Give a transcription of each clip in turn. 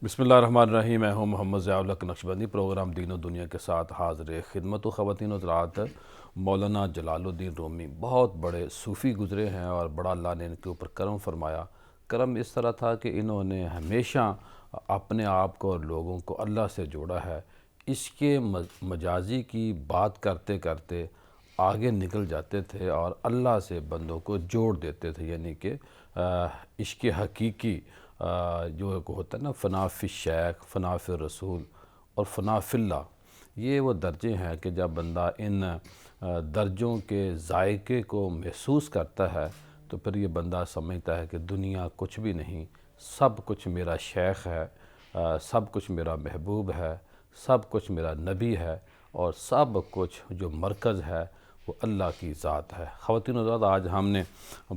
بسم اللہ الرحمن الرحیم۔ میں ہوں محمد ضیاء الحق نقشبندی۔ پروگرام دین و دنیا کے ساتھ حاضر خدمت و خواتین و حضرات، مولانا جلال الدین رومی بہت بڑے صوفی گزرے ہیں اور بڑا اللہ نے ان کے اوپر کرم فرمایا۔ کرم اس طرح تھا کہ انہوں نے ہمیشہ اپنے آپ کو اور لوگوں کو اللہ سے جوڑا ہے۔ عشق مجازی کی بات کرتے کرتے آگے نکل جاتے تھے اور اللہ سے بندوں کو جوڑ دیتے تھے، یعنی کہ عشق حقیقی جو ہوتا ہے نا، فنا فی الشیخ، فنا فی الرسول اور فنا فی اللہ، یہ وہ درجے ہیں کہ جب بندہ ان درجوں کے ذائقے کو محسوس کرتا ہے تو پھر یہ بندہ سمجھتا ہے کہ دنیا کچھ بھی نہیں، سب کچھ میرا شیخ ہے، سب کچھ میرا محبوب ہے، سب کچھ میرا نبی ہے، اور سب کچھ جو مرکز ہے وہ اللہ کی ذات ہے۔ خواتین و حضرات، آج ہم نے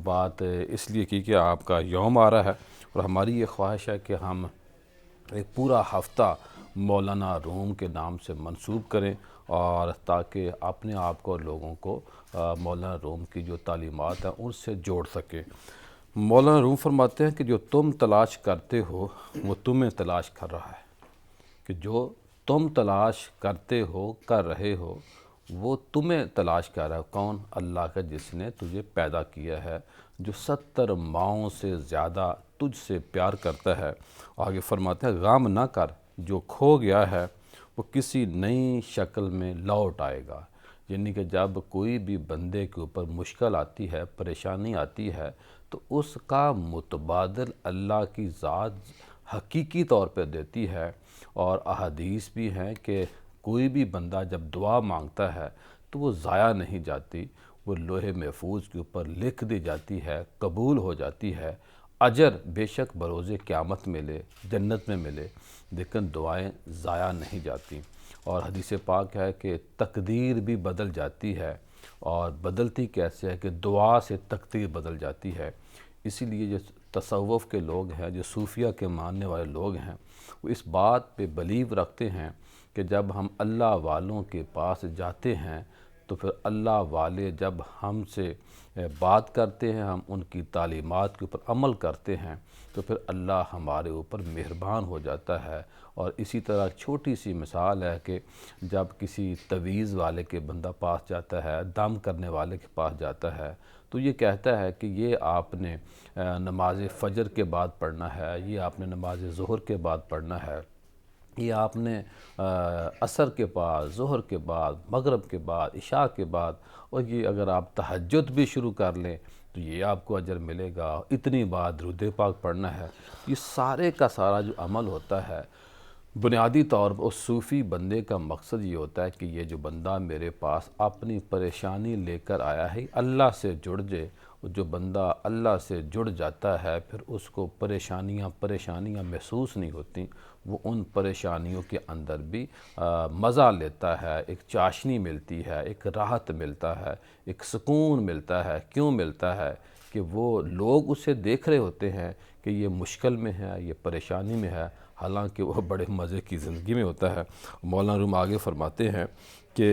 بات اس لیے کی کہ آپ کا یوم آ رہا ہے اور ہماری یہ خواہش ہے کہ ہم ایک پورا ہفتہ مولانا روم کے نام سے منسوب کریں، اور تاکہ اپنے آپ کو اور لوگوں کو مولانا روم کی جو تعلیمات ہیں ان سے جوڑ سکیں۔ مولانا روم فرماتے ہیں کہ جو تم تلاش کرتے ہو وہ تمہیں تلاش کر رہا ہے، کہ جو تم تلاش کرتے ہو، کر رہے ہو، وہ تمہیں تلاش کر رہا ہے۔ کون؟ اللہ کا، جس نے تجھے پیدا کیا ہے، جو 70 ماؤں سے زیادہ تجھ سے پیار کرتا ہے۔ آگے فرماتے ہیں غم نہ کر، جو کھو گیا ہے وہ کسی نئی شکل میں لوٹ آئے گا۔ یعنی کہ جب کوئی بھی بندے کے اوپر مشکل آتی ہے، پریشانی آتی ہے، تو اس کا متبادل اللہ کی ذات حقیقی طور پہ دیتی ہے۔ اور احادیث بھی ہیں کہ کوئی بھی بندہ جب دعا مانگتا ہے تو وہ ضائع نہیں جاتی، وہ لوح محفوظ کے اوپر لکھ دی جاتی ہے، قبول ہو جاتی ہے۔ اجر بے شک بروز قیامت ملے، جنت میں ملے، لیکن دعائیں ضائع نہیں جاتی۔ اور حدیث پاک ہے کہ تقدیر بھی بدل جاتی ہے، اور بدلتی کیسے ہے کہ دعا سے تقدیر بدل جاتی ہے۔ اسی لیے جو تصوف کے لوگ ہیں، جو صوفیہ کے ماننے والے لوگ ہیں، وہ اس بات پہ بلیو رکھتے ہیں کہ جب ہم اللہ والوں کے پاس جاتے ہیں تو پھر اللہ والے جب ہم سے بات کرتے ہیں، ہم ان کی تعلیمات کے اوپر عمل کرتے ہیں، تو پھر اللہ ہمارے اوپر مہربان ہو جاتا ہے۔ اور اسی طرح چھوٹی سی مثال ہے کہ جب کسی تعویذ والے کے بندہ پاس جاتا ہے، دم کرنے والے کے پاس جاتا ہے، تو یہ کہتا ہے کہ یہ آپ نے نماز فجر کے بعد پڑھنا ہے، یہ آپ نے نماز ظہر کے بعد پڑھنا ہے، یہ آپ نے عصر کے بعد، ظہر کے بعد، مغرب کے بعد، عشاء کے بعد، اور یہ اگر آپ تہجد بھی شروع کر لیں تو یہ آپ کو اجر ملے گا، اتنی بار درود پاک پڑھنا ہے۔ یہ سارے کا سارا جو عمل ہوتا ہے، بنیادی طور پر اس صوفی بندے کا مقصد یہ ہوتا ہے کہ یہ جو بندہ میرے پاس اپنی پریشانی لے کر آیا ہے، اللہ سے جڑ جائے۔ جو بندہ اللہ سے جڑ جاتا ہے پھر اس کو پریشانیاں محسوس نہیں ہوتی، وہ ان پریشانیوں کے اندر بھی مزہ لیتا ہے، ایک چاشنی ملتی ہے، ایک راحت ملتا ہے، ایک سکون ملتا ہے۔ کیوں ملتا ہے؟ کہ وہ لوگ اسے دیکھ رہے ہوتے ہیں کہ یہ مشکل میں ہے، یہ پریشانی میں ہے، حالانکہ وہ بڑے مزے کی زندگی میں ہوتا ہے۔ مولانا روم آگے فرماتے ہیں کہ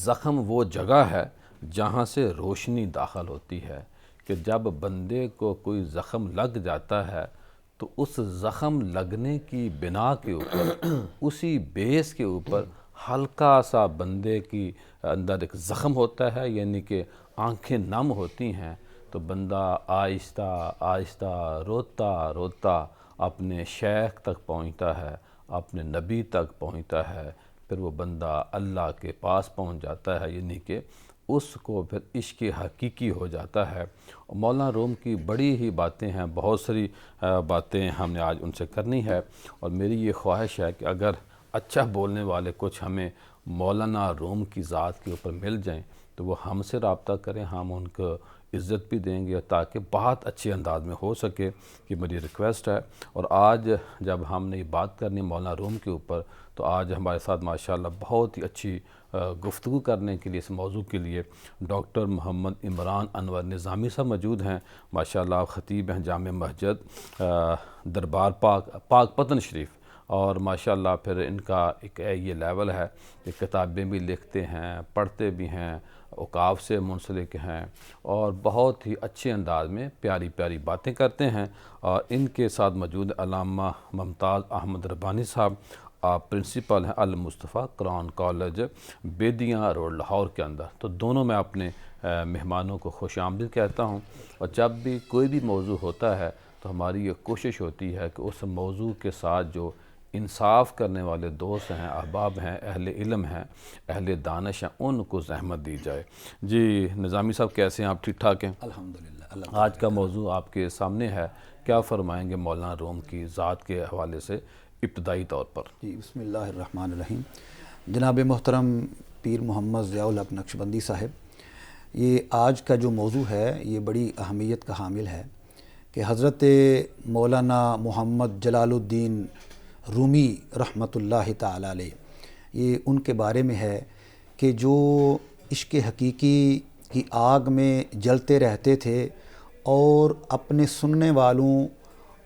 زخم وہ جگہ ہے جہاں سے روشنی داخل ہوتی ہے، کہ جب بندے کو کوئی زخم لگ جاتا ہے تو اس زخم لگنے کی بنا کے اوپر، اسی بیس کے اوپر ہلکا سا بندے کی اندر ایک زخم ہوتا ہے، یعنی کہ آنکھیں نم ہوتی ہیں، تو بندہ آہستہ آہستہ روتا روتا اپنے شیخ تک پہنچتا ہے، اپنے نبی تک پہنچتا ہے، پھر وہ بندہ اللہ کے پاس پہنچ جاتا ہے، یعنی کہ اس کو پھر عشق حقیقی ہو جاتا ہے۔ مولانا روم کی بڑی ہی باتیں ہیں، بہت ساری باتیں ہم نے آج ان سے کرنی ہے، اور میری یہ خواہش ہے کہ اگر اچھا بولنے والے کچھ ہمیں مولانا روم کی ذات کے اوپر مل جائیں تو وہ ہم سے رابطہ کریں، ہم ان کو عزت بھی دیں گے تاکہ بہت اچھے انداز میں ہو سکے، یہ میری ریکویسٹ ہے۔ اور آج جب ہم نے یہ بات کرنی مولانا روم کے اوپر، تو آج ہمارے ساتھ ماشاءاللہ بہت ہی اچھی گفتگو کرنے کے لیے اس موضوع کے لیے ڈاکٹر محمد عمران انور نظامی صاحب موجود ہیں۔ ماشاءاللہ آپ خطیب ہیں جامع مسجد دربار پاک پتن شریف، اور ماشاءاللہ پھر ان کا ایک یہ لیول ہے کہ کتابیں بھی لکھتے ہیں، پڑھتے بھی ہیں، اوقاف سے منسلک ہیں اور بہت ہی اچھے انداز میں پیاری پیاری باتیں کرتے ہیں۔ اور ان کے ساتھ موجود علامہ ممتاز احمد ربانی صاحب، آپ پرنسپل ہیں المصطفیٰ قرآن کالج بیدیاں روڈ لاہور کے اندر۔ تو دونوں میں اپنے مہمانوں کو خوش آمدید کہتا ہوں، اور جب بھی کوئی بھی موضوع ہوتا ہے تو ہماری یہ کوشش ہوتی ہے کہ اس موضوع کے ساتھ جو انصاف کرنے والے دوست ہیں، احباب ہیں، اہل علم ہیں، اہل دانش ہیں، ان کو زحمت دی جائے۔ جی نظامی صاحب کیسے ہیں آپ؟ ٹھیک ٹھاک ہیں؟ الحمدللہ۔ آج کا موضوع آپ کے سامنے ہے، کیا فرمائیں گے مولانا روم کی ذات کے حوالے سے ابتدائی طور پر؟ جی بسم اللہ الرحمن الرحیم۔ جناب محترم پیر محمد ضیاء الحق نقشبندی صاحب، یہ آج کا جو موضوع ہے یہ بڑی اہمیت کا حامل ہے کہ حضرت مولانا محمد جلال الدین رومی رحمۃ اللہ تعالی علیہ، یہ ان کے بارے میں ہے کہ جو عشق حقیقی کی آگ میں جلتے رہتے تھے اور اپنے سننے والوں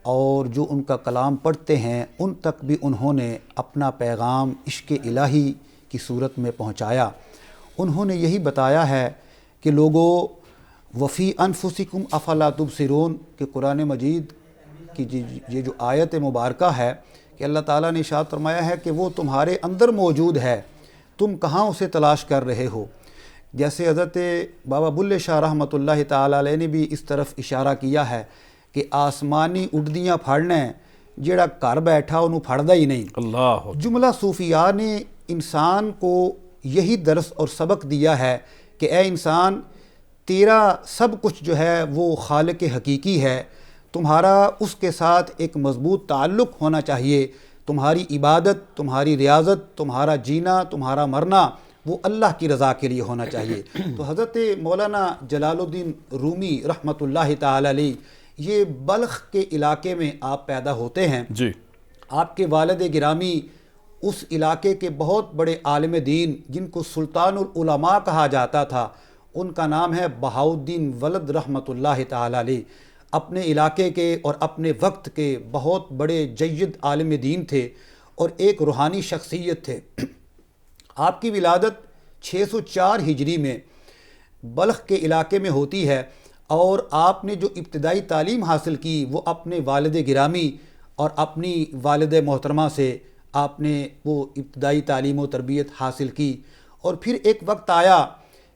اور جو ان کا کلام پڑھتے ہیں ان تک بھی انہوں نے اپنا پیغام عشق الہی کی صورت میں پہنچایا۔ انہوں نے یہی بتایا ہے کہ لوگو وفی انفسکم افلا تبصرون، کہ قرآن مجید کی یہ جو آیت مبارکہ ہے کہ اللہ تعالیٰ نے ارشاد فرمایا ہے کہ وہ تمہارے اندر موجود ہے، تم کہاں اسے تلاش کر رہے ہو۔ جیسے حضرت بابا بلے شاہ رحمۃ اللہ تعالیٰ علیہ نے بھی اس طرف اشارہ کیا ہے کہ آسمانی اڈدیاں پھڑنے جیڑا گھر بیٹھا انہوں پھڑدا ہی نہیں۔ اللہ جملہ صوفیاء نے انسان کو یہی درس اور سبق دیا ہے کہ اے انسان، تیرا سب کچھ جو ہے وہ خالق حقیقی ہے، تمہارا اس کے ساتھ ایک مضبوط تعلق ہونا چاہیے، تمہاری عبادت، تمہاری ریاضت، تمہارا جینا، تمہارا مرنا وہ اللہ کی رضا کے لیے ہونا چاہیے۔ تو حضرت مولانا جلال الدین رومی رحمۃ اللہ تعالی علیہ، یہ بلخ کے علاقے میں آپ پیدا ہوتے ہیں۔ جی، آپ کے والد گرامی اس علاقے کے بہت بڑے عالم دین جن کو سلطان العلماء کہا جاتا تھا، ان کا نام ہے بہاؤالدین ولد رحمۃ اللہ تعالی علیہ۔ اپنے علاقے کے اور اپنے وقت کے بہت بڑے جید عالم دین تھے اور ایک روحانی شخصیت تھے۔ آپ کی ولادت 604 ہجری میں بلخ کے علاقے میں ہوتی ہے، اور آپ نے جو ابتدائی تعلیم حاصل کی وہ اپنے والد گرامی اور اپنی والد محترمہ سے آپ نے وہ ابتدائی تعلیم و تربیت حاصل کی۔ اور پھر ایک وقت آیا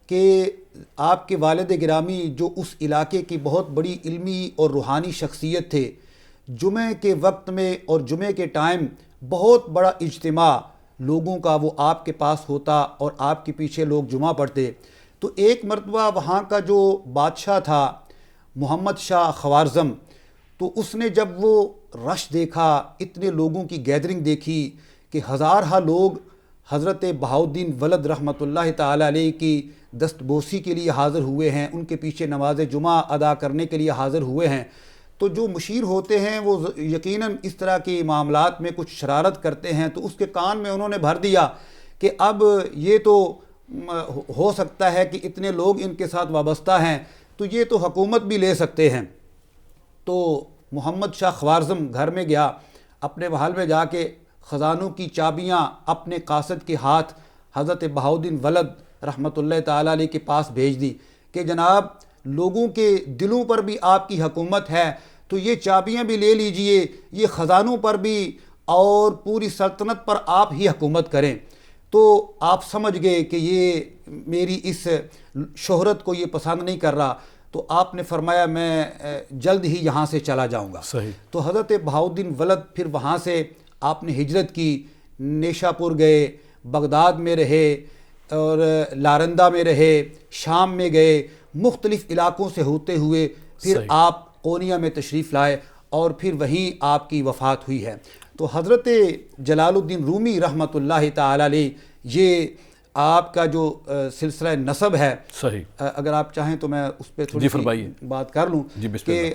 کہ آپ کے والد گرامی جو اس علاقے کی بہت بڑی علمی اور روحانی شخصیت تھے، جمعہ کے وقت میں اور جمعہ کے ٹائم بہت بڑا اجتماع لوگوں کا وہ آپ کے پاس ہوتا اور آپ کے پیچھے لوگ جمعہ پڑھتے۔ تو ایک مرتبہ وہاں کا جو بادشاہ تھا محمد شاہ خوارزم، تو اس نے جب وہ رش دیکھا، اتنے لوگوں کی گیدرنگ دیکھی کہ ہزارہ لوگ حضرت بہاؤالدین ولد رحمۃ اللہ تعالی علیہ کی دستبوسی کے لیے حاضر ہوئے ہیں، ان کے پیچھے نماز جمعہ ادا کرنے کے لیے حاضر ہوئے ہیں، تو جو مشیر ہوتے ہیں وہ یقیناً اس طرح کے معاملات میں کچھ شرارت کرتے ہیں، تو اس کے کان میں انہوں نے بھر دیا کہ اب یہ تو ہو سکتا ہے کہ اتنے لوگ ان کے ساتھ وابستہ ہیں تو یہ تو حکومت بھی لے سکتے ہیں۔ تو محمد شاہ خوارزم گھر میں گیا، اپنے محل میں جا کے خزانوں کی چابیاں اپنے قاصد کے ہاتھ حضرت بہاؤالدین ولد رحمۃ اللہ تعالی علیہ کے پاس بھیج دی کہ جناب لوگوں کے دلوں پر بھی آپ کی حکومت ہے، تو یہ چابیاں بھی لے لیجئے، یہ خزانوں پر بھی اور پوری سلطنت پر آپ ہی حکومت کریں۔ تو آپ سمجھ گئے کہ یہ میری اس شہرت کو یہ پسند نہیں کر رہا، تو آپ نے فرمایا میں جلد ہی یہاں سے چلا جاؤں گا۔ صحیح۔ تو حضرت بہاؤالدین ولد پھر وہاں سے آپ نے ہجرت کی، نیشا پور گئے، بغداد میں رہے اور لارندہ میں رہے، شام میں گئے، مختلف علاقوں سے ہوتے ہوئے پھر صحیح۔ آپ قونیہ میں تشریف لائے اور پھر وہیں آپ کی وفات ہوئی ہے۔ تو حضرت جلال الدین رومی رحمۃ اللہ تعالی علیہ، یہ آپ کا جو سلسلہ نسب ہے، صحیح، اگر آپ چاہیں تو میں اس پہ تھوڑی سی بات کر لوں کہ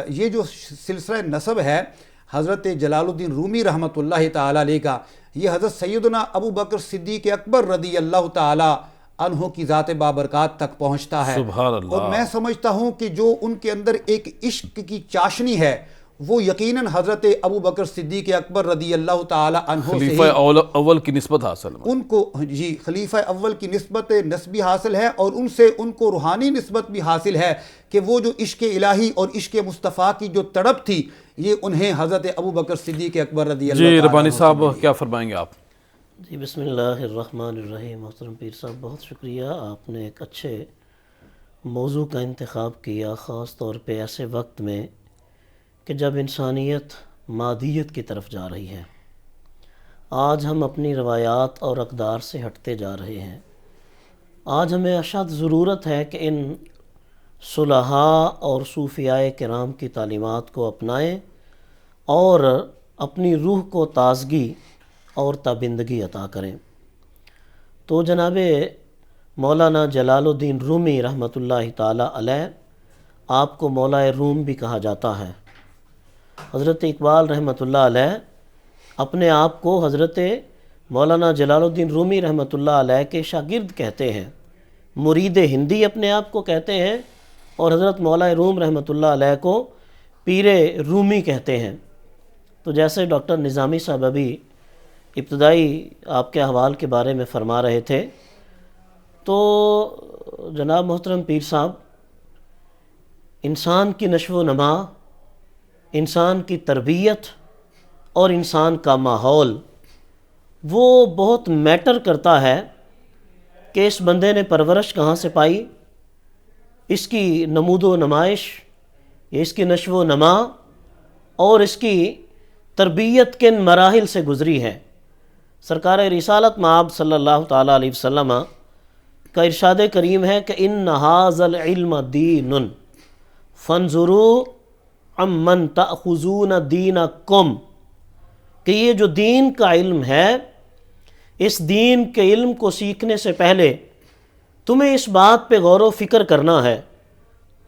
یہ جو سلسلہ نسب ہے حضرت جلال الدین رومی رحمۃ اللہ تعالی علیہ کا، یہ حضرت سیدنا ابو بکر صدیق اکبر رضی اللہ تعالی عنہ کی ذات بابرکات تک پہنچتا ہے۔ سبحان اللہ۔ اور میں سمجھتا ہوں کہ جو ان کے اندر ایک عشق کی چاشنی ہے وہ یقیناً حضرت ابو بکر صدیق اکبر رضی اللہ تعالی عنہ سے خلیفہ اول کی نسبت حاصل ہے۔ ان کو جی خلیفہ اول کی نسبت نسبی حاصل ہے، اور ان سے ان کو روحانی نسبت بھی حاصل ہے کہ وہ جو عشق الہی اور عشق مصطفیٰ کی جو تڑپ تھی، یہ انہیں حضرت ابو بکر صدیق اکبر رضی اللہ جی تعالی ربانی عنہ سے صاحب ملی۔ کیا فرمائیں گے آپ؟ جی بسم اللہ الرحمن الرحیم۔ محترم پیر صاحب بہت شکریہ، آپ نے ایک اچھے موضوع کا انتخاب کیا، خاص طور پہ ایسے وقت میں کہ جب انسانیت مادیت کی طرف جا رہی ہے۔ آج ہم اپنی روایات اور اقدار سے ہٹتے جا رہے ہیں۔ آج ہمیں اشد ضرورت ہے کہ ان صلحاء اور صوفیاء کرام کی تعلیمات کو اپنائیں اور اپنی روح کو تازگی اور تابندگی عطا کریں۔ تو جناب مولانا جلال الدین رومی رحمۃ اللہ تعالی علیہ، آپ کو مولا روم بھی کہا جاتا ہے۔ حضرت اقبال رحمۃ اللہ علیہ اپنے آپ کو حضرت مولانا جلال الدین رومی رحمۃ اللہ علیہ کے شاگرد کہتے ہیں، مرید ہندی اپنے آپ کو کہتے ہیں، اور حضرت مولا روم رحمۃ اللہ علیہ کو پیر رومی کہتے ہیں۔ تو جیسے ڈاکٹر نظامی صاحب ابھی ابتدائی آپ کے احوال کے بارے میں فرما رہے تھے، تو جناب محترم پیر صاحب، انسان کی نشو و نما، انسان کی تربیت اور انسان کا ماحول وہ بہت میٹر کرتا ہے کہ اس بندے نے پرورش کہاں سے پائی، اس کی نمود و نمائش، اس کی نشو و نما اور اس کی تربیت کن مراحل سے گزری ہے۔ سرکار رسالت مآب صلی اللہ تعالیٰ علیہ وسلم کا ارشاد کریم ہے کہ ان ھذا العلم دین فانظروا عمن تأخذون دینکم، کہ یہ جو دین کا علم ہے، اس دین کے علم کو سیکھنے سے پہلے تمہیں اس بات پہ غور و فکر کرنا ہے،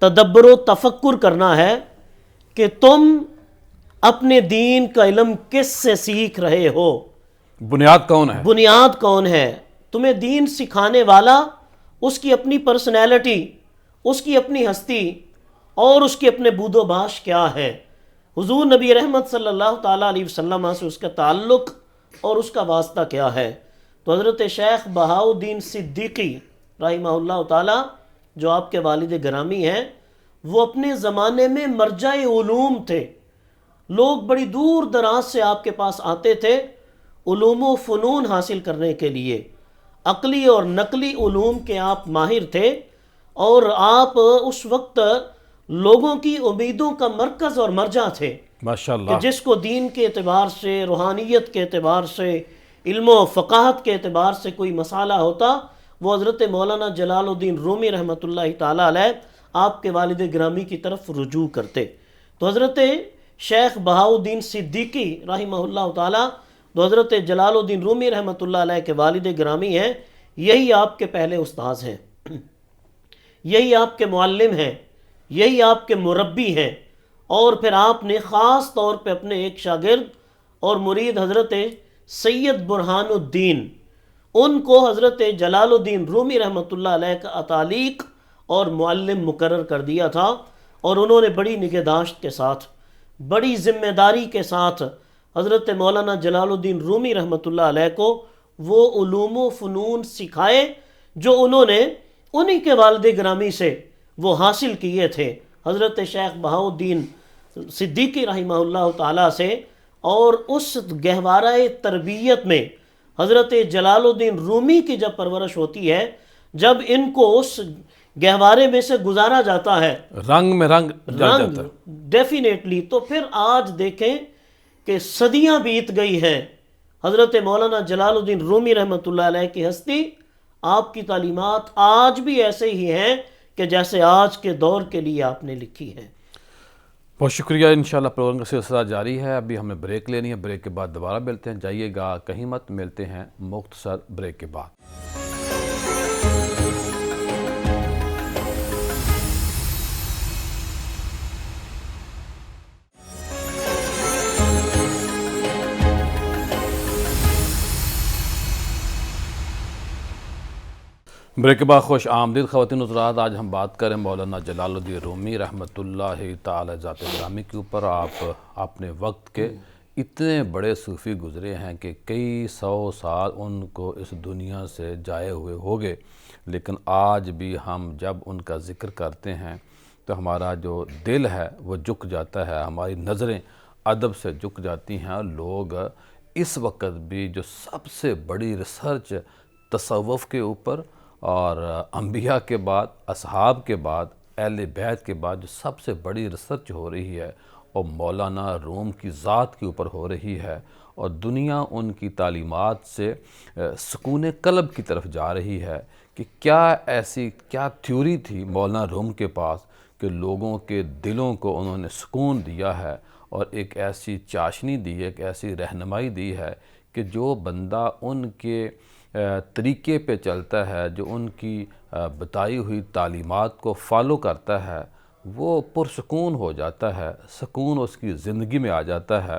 تدبر و تفکر کرنا ہے کہ تم اپنے دین کا علم کس سے سیکھ رہے ہو، بنیاد کون ہے؟ بنیاد کون ہے، تمہیں دین سکھانے والا، اس کی اپنی پرسنالٹی، اس کی اپنی ہستی اور اس کے اپنے بود و باش کیا ہے، حضور نبی رحمت صلی اللہ تعالیٰ علیہ وسلم سے اس کا تعلق اور اس کا واسطہ کیا ہے۔ تو حضرت شیخ بہاؤالدین صدیقی رحمہ اللہ تعالیٰ، جو آپ کے والد گرامی ہیں، وہ اپنے زمانے میں مرجع علوم تھے۔ لوگ بڑی دور دراز سے آپ کے پاس آتے تھے علوم و فنون حاصل کرنے کے لیے، عقلی اور نقلی علوم کے آپ ماہر تھے، اور آپ اس وقت لوگوں کی امیدوں کا مرکز اور مرجع تھے، ماشاءاللہ، کہ جس کو دین کے اعتبار سے، روحانیت کے اعتبار سے، علم و فقاہت کے اعتبار سے کوئی مسئلہ ہوتا، وہ حضرت مولانا جلال الدین رومی رحمۃ اللہ تعالیٰ علیہ آپ کے والد گرامی کی طرف رجوع کرتے۔ تو حضرت شیخ بہاؤالدین صدیقی رحمہ اللہ تعالیٰ، جو حضرت جلال الدین رومی رحمۃ اللہ علیہ کے والد گرامی ہیں، یہی آپ کے پہلے استاذ ہیں، یہی آپ کے معلم ہیں، یہی آپ کے مربی ہیں۔ اور پھر آپ نے خاص طور پہ اپنے ایک شاگرد اور مرید حضرت سید برہان الدین، ان کو حضرت جلال الدین رومی رحمۃ اللہ علیہ کا اتالیق اور معلم مقرر کر دیا تھا، اور انہوں نے بڑی نگہداشت کے ساتھ، بڑی ذمہ داری کے ساتھ حضرت مولانا جلال الدین رومی رحمۃ اللہ علیہ کو وہ علوم و فنون سکھائے جو انہوں نے انہی کے والد گرامی سے وہ حاصل کیے تھے، حضرت شیخ بہاؤالدین صدیقی رحمہ اللہ تعالیٰ سے۔ اور اس گہوارہ تربیت میں حضرت جلال الدین رومی کی جب پرورش ہوتی ہے، جب ان کو اس گہوارے میں سے گزارا جاتا ہے، رنگ میں رنگ جل رنگ جاتا ہے۔ ڈیفینیٹلی، تو پھر آج دیکھیں کہ صدیاں بیت گئی ہیں، حضرت مولانا جلال الدین رومی رحمۃ اللہ علیہ کی ہستی، آپ کی تعلیمات آج بھی ایسے ہی ہیں کہ جیسے آج کے دور کے لیے آپ نے لکھی ہے۔ بہت شکریہ، انشاءاللہ پروگرام کا سلسلہ جاری ہے۔ ابھی ہمیں بریک لینی ہے، بریک کے بعد دوبارہ ملتے ہیں، جائیے گا کہیں مت، ملتے ہیں مختصر بریک کے بعد۔ بریک بعد خوش آمدید خواتین و حضرات. آج ہم بات کریں مولانا جلال الدین رومی رحمۃ اللہ تعالی ذات گرامی کے اوپر. آپ اپنے وقت کے اتنے بڑے صوفی گزرے ہیں کہ کئی سو سال ان کو اس دنیا سے جائے ہوئے ہو گئے، لیکن آج بھی ہم جب ان کا ذکر کرتے ہیں تو ہمارا جو دل ہے وہ جھک جاتا ہے، ہماری نظریں ادب سے جھک جاتی ہیں. لوگ اس وقت بھی جو سب سے بڑی ریسرچ تصوف کے اوپر اور انبیاء کے بعد، اصحاب کے بعد، اہل بیت کے بعد جو سب سے بڑی ریسرچ ہو رہی ہے اور مولانا روم کی ذات کے اوپر ہو رہی ہے، اور دنیا ان کی تعلیمات سے سکون قلب کی طرف جا رہی ہے کہ کیا تھیوری تھی مولانا روم کے پاس کہ لوگوں کے دلوں کو انہوں نے سکون دیا ہے، اور ایک ایسی چاشنی دی ہے، ایک ایسی رہنمائی دی ہے کہ جو بندہ ان کے طریقے پہ چلتا ہے، جو ان کی بتائی ہوئی تعلیمات کو فالو کرتا ہے، وہ پرسکون ہو جاتا ہے، سکون اس کی زندگی میں آ جاتا ہے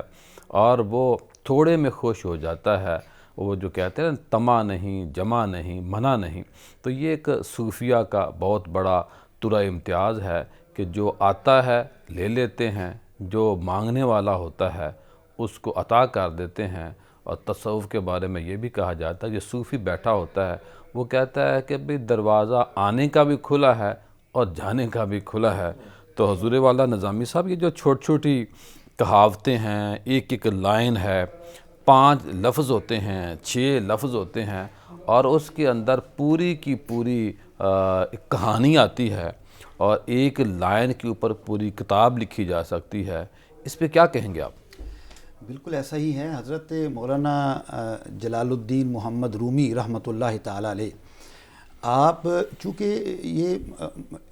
اور وہ تھوڑے میں خوش ہو جاتا ہے. وہ جو کہتے ہیں طمع نہیں، جمع نہیں، منع نہیں. تو یہ ایک صوفیہ کا بہت بڑا ترا امتیاز ہے کہ جو آتا ہے لے لیتے ہیں، جو مانگنے والا ہوتا ہے اس کو عطا کر دیتے ہیں. اور تصوف کے بارے میں یہ بھی کہا جاتا ہے کہ صوفی بیٹھا ہوتا ہے، وہ کہتا ہے کہ بھئی دروازہ آنے کا بھی کھلا ہے اور جانے کا بھی کھلا ہے. تو حضور والا نظامی صاحب یہ جو چھوٹی چھوٹی کہاوتیں ہیں، ایک ایک لائن ہے، 5 لفظ ہوتے ہیں، 6 لفظ ہوتے ہیں، اور اس کے اندر پوری کی پوری ایک کہانی آتی ہے، اور ایک لائن کے اوپر پوری کتاب لکھی جا سکتی ہے. اس پہ کیا کہیں گے آپ؟ بالکل ایسا ہی ہے. حضرت مولانا جلال الدین محمد رومی رحمۃ اللہ تعالی علیہ، آپ چونکہ یہ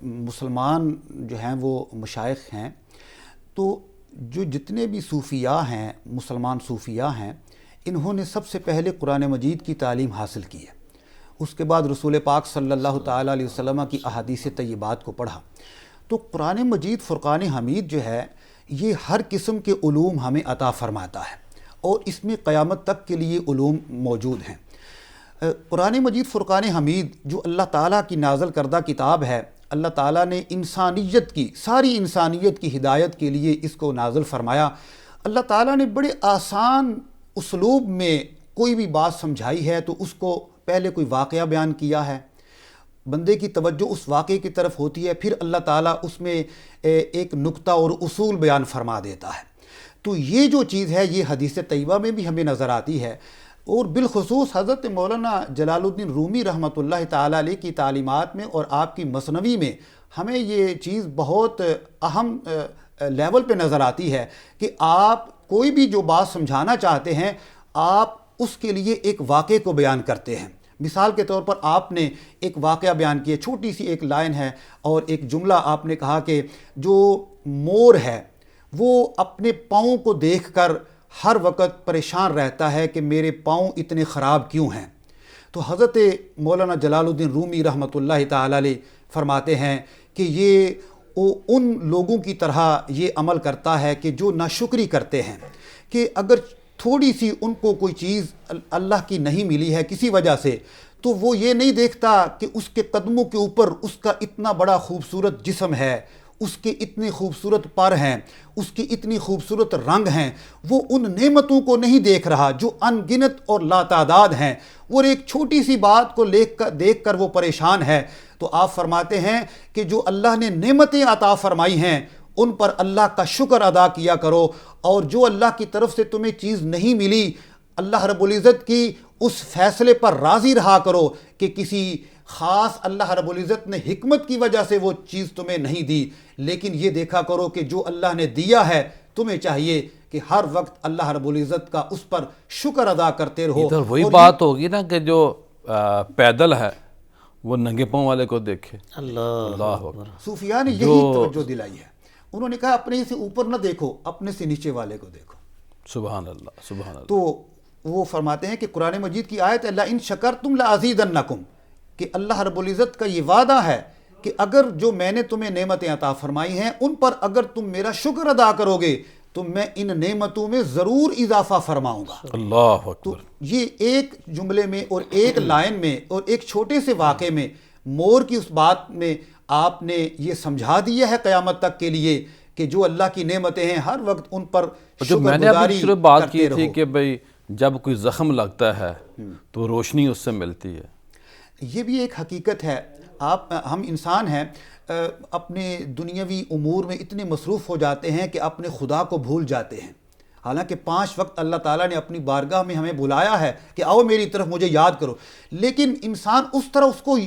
مسلمان جو ہیں وہ مشائخ ہیں، تو جو جتنے بھی صوفیاء ہیں، مسلمان صوفیاء ہیں، انہوں نے سب سے پہلے قرآن مجید کی تعلیم حاصل کی ہے. اس کے بعد رسول پاک صلی اللہ تعالیٰ علیہ وسلم کی احادیث طیبات کو پڑھا. تو قرآن مجید فرقان حمید جو ہے یہ ہر قسم کے علوم ہمیں عطا فرماتا ہے، اور اس میں قیامت تک کے لیے علوم موجود ہیں. قرآن مجید فرقان حمید جو اللہ تعالیٰ کی نازل کردہ کتاب ہے، اللہ تعالیٰ نے انسانیت کی، ساری انسانیت کی ہدایت کے لیے اس کو نازل فرمایا. اللہ تعالیٰ نے بڑے آسان اسلوب میں کوئی بھی بات سمجھائی ہے تو اس کو پہلے کوئی واقعہ بیان کیا ہے، بندے کی توجہ اس واقعے کی طرف ہوتی ہے، پھر اللہ تعالیٰ اس میں ایک نکتہ اور اصول بیان فرما دیتا ہے. تو یہ جو چیز ہے یہ حدیث طیبہ میں بھی ہمیں نظر آتی ہے، اور بالخصوص حضرت مولانا جلال الدین رومی رحمۃ اللہ تعالیٰ علیہ کی تعلیمات میں اور آپ کی مثنوی میں ہمیں یہ چیز بہت اہم لیول پہ نظر آتی ہے کہ آپ کوئی بھی جو بات سمجھانا چاہتے ہیں آپ اس کے لیے ایک واقعے کو بیان کرتے ہیں. مثال کے طور پر آپ نے ایک واقعہ بیان کیا، چھوٹی سی ایک لائن ہے اور ایک جملہ آپ نے کہا کہ جو مور ہے وہ اپنے پاؤں کو دیکھ کر ہر وقت پریشان رہتا ہے کہ میرے پاؤں اتنے خراب کیوں ہیں. تو حضرت مولانا جلال الدین رومی رحمۃ اللہ تعالی علیہ فرماتے ہیں کہ یہ ان لوگوں کی طرح یہ عمل کرتا ہے کہ جو ناشکری کرتے ہیں، کہ اگر تھوڑی سی ان کو کوئی چیز اللہ کی نہیں ملی ہے کسی وجہ سے، تو وہ یہ نہیں دیکھتا کہ اس کے قدموں کے اوپر اس کا اتنا بڑا خوبصورت جسم ہے، اس کے اتنے خوبصورت پر ہیں، اس کے اتنی خوبصورت رنگ ہیں. وہ ان نعمتوں کو نہیں دیکھ رہا جو ان گنت اور لاتعداد ہیں، اور ایک چھوٹی سی بات کو دیکھ کر وہ پریشان ہے. تو آپ فرماتے ہیں کہ جو اللہ نے نعمتیں عطا فرمائی ہیں ان پر اللہ کا شکر ادا کیا کرو، اور جو اللہ کی طرف سے تمہیں چیز نہیں ملی اللہ رب العزت کی اس فیصلے پر راضی رہا کرو کہ کسی خاص اللہ رب العزت نے حکمت کی وجہ سے وہ چیز تمہیں نہیں دی، لیکن یہ دیکھا کرو کہ جو اللہ نے دیا ہے تمہیں چاہیے کہ ہر وقت اللہ رب العزت کا اس پر شکر ادا کرتے رہو. ادھر وہی بات ہوگی نا کہ جو پیدل ہے وہ ننگے پاؤں والے کو دیکھے. اللہ اکبر. صوفیاء نے یہی توجہ دلائی ہے. انہوں نے کہا اپنے سے اوپر نہ دیکھو، اپنے سے نیچے والے کو دیکھو. سبحان اللہ، سبحان اللہ. تو وہ فرماتے ہیں کہ قرآن مجید کی آیت ہے لَإِن شَكَرْتُمْ لَأَزِيدَنَّكُمْ، کہ اللہ رب العزت کا یہ وعدہ ہے کہ اگر جو میں نے تمہیں نعمتیں عطا فرمائی ہیں ان پر اگر تم میرا شکر ادا کرو گے تو میں ان نعمتوں میں ضرور اضافہ فرماؤں گا. اللہ تو اکبر. یہ ایک جملے میں اور ایک لائن میں اور ایک چھوٹے سے واقعے میں مور کی اس بات میں آپ نے یہ سمجھا دیا ہے قیامت تک کے لیے کہ جو اللہ کی نعمتیں ہیں ہر وقت ان پر جو میں شکر نے ابھی گزاری شروع بات کرتے کی تھی رہو. کہ بھئی جب کوئی زخم لگتا ہے تو روشنی اس سے ملتی ہے. یہ بھی ایک حقیقت ہے. ہم انسان ہیں اپنے دنیاوی امور میں اتنے مصروف ہو جاتے ہیں کہ اپنے خدا کو بھول جاتے ہیں. حالانکہ 5 وقت اللہ تعالیٰ نے اپنی بارگاہ میں ہمیں بلایا ہے کہ آؤ میری طرف مجھے یاد کرو، لیکن انسان اس طرح اس کو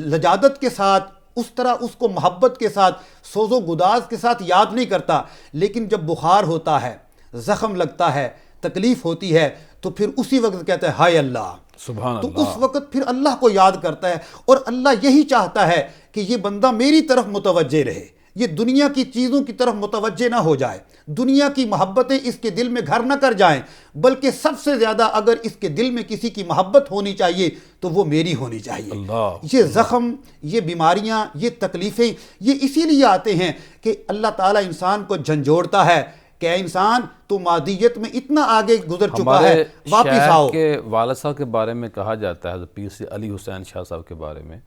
لجادت کے ساتھ، اس طرح اس کو محبت کے ساتھ، سوز و گداز کے ساتھ یاد نہیں کرتا. لیکن جب بخار ہوتا ہے، زخم لگتا ہے، تکلیف ہوتی ہے، تو پھر اسی وقت کہتا ہے ہائے اللہ. سبحان تو اللہ. اس وقت پھر اللہ کو یاد کرتا ہے، اور اللہ یہی چاہتا ہے کہ یہ بندہ میری طرف متوجہ رہے، یہ دنیا کی چیزوں کی طرف متوجہ نہ ہو جائے، دنیا کی محبتیں اس کے دل میں گھر نہ کر جائیں، بلکہ سب سے زیادہ اگر اس کے دل میں کسی کی محبت ہونی چاہیے تو وہ میری ہونی چاہیے. اللہ. یہ زخم، یہ بیماریاں، یہ تکلیفیں، یہ اسی لیے آتے ہیں کہ اللہ تعالیٰ انسان کو جھنجھوڑتا ہے کہ اے انسان تو مادیت میں اتنا آگے گزر چکا ہے، ہمارے واپس آؤ. شیخ کے والد صاحب کے بارے میں کہا جاتا ہے، حضرت پیر سے علی حسین شاہ صاحب کے بارے میں،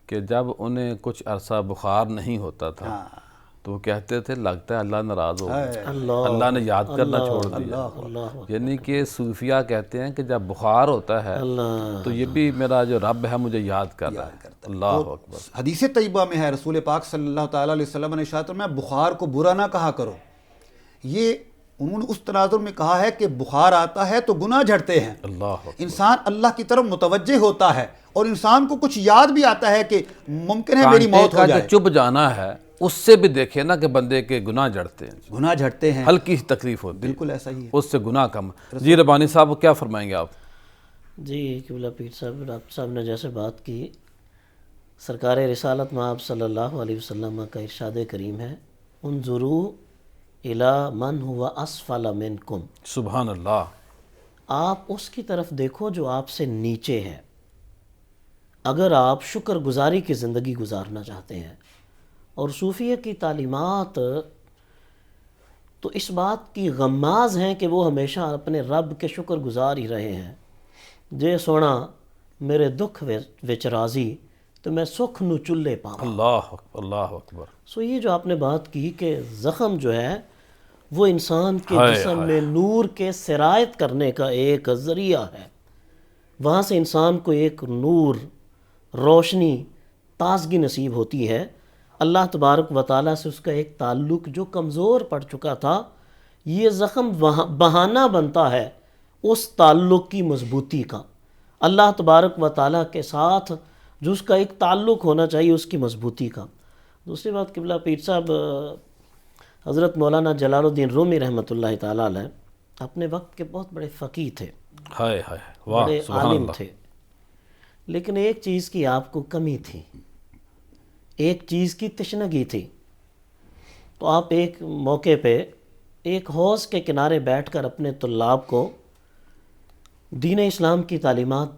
کہ جب انہیں کچھ عرصہ بخار نہیں ہوتا تھا تو وہ کہتے تھے لگتا ہے اللہ ناراض ہو گیا، اللہ نے یاد کرنا چھوڑ دیا. یعنی کہ صوفیہ کہتے ہیں کہ جب بخار ہوتا ہے تو یہ بھی میرا جو رب ہے مجھے یاد کر رہا ہے. اللہ اکبر. حدیث طیبہ میں ہے، رسول پاک صلی اللہ تعالیٰ علیہ وسلم نے ارشاد فرمایا بخار کو برا نہ کہا کرو. یہ انہوں نے اس تناظر میں کہا ہے کہ بخار آتا ہے تو گناہ جھڑتے ہیں. اللہ اکبر. انسان اللہ کی طرف متوجہ ہوتا ہے اور انسان کو کچھ یاد بھی آتا ہے کہ ممکن ہے میری موت ہو کانٹے جائے. کا جو چپ جانا ہے اس سے بھی دیکھے نا کہ بندے کے گناہ جڑتے ہیں، گناہ جھڑتے ہیں. ہلکی سی تکلیف ہوتی ہے، بالکل ایسا ہی ہے. اس سے گناہ کم. جی ربانی صاحب کیا فرمائیں گے آپ؟ جی قبلہ پیر صاحب، ڈاکٹر صاحب نے جیسے بات کی، سرکار رسالت مآب صلی اللہ علیہ وسلم کا ارشاد کریم ہے انظروا الی من هو اسفل منکم. سبحان اللہ. آپ اس کی طرف دیکھو جو آپ سے نیچے ہے، اگر آپ شکر گزاری کی زندگی گزارنا چاہتے ہیں. اور صوفیہ کی تعلیمات تو اس بات کی غماز ہیں کہ وہ ہمیشہ اپنے رب کے شکر گزار ہی رہے ہیں. جے سونا میرے دکھ وچ راضی تو میں سکھ نو چلے پاواں. اللہ اکبر. اللہ اکبر. سو یہ جو آپ نے بات کی کہ زخم جو ہے وہ انسان کے ہائے جسم ہائے. میں نور کے سرایت کرنے کا ایک ذریعہ ہے. وہاں سے انسان کو ایک نور، روشنی، تازگی نصیب ہوتی ہے. اللہ تبارک و تعالیٰ سے اس کا ایک تعلق جو کمزور پڑ چکا تھا، یہ زخم بہانہ بنتا ہے اس تعلق کی مضبوطی کا. اللہ تبارک و تعالیٰ کے ساتھ جو اس کا ایک تعلق ہونا چاہیے اس کی مضبوطی کا. دوسری بات قبلہ پیر صاحب، حضرت مولانا جلال الدین رومی رحمۃ اللہ تعالیٰ علیہ اپنے وقت کے بہت بڑے فقیہ تھے، ہائے ہائے. واہ بڑے سبحان عالم اللہ. تھے، لیکن ایک چیز کی آپ کو کمی تھی، ایک چیز کی تشنگی تھی. تو آپ ایک موقع پہ ایک حوض کے کنارے بیٹھ کر اپنے طلاب کو دین اسلام کی تعلیمات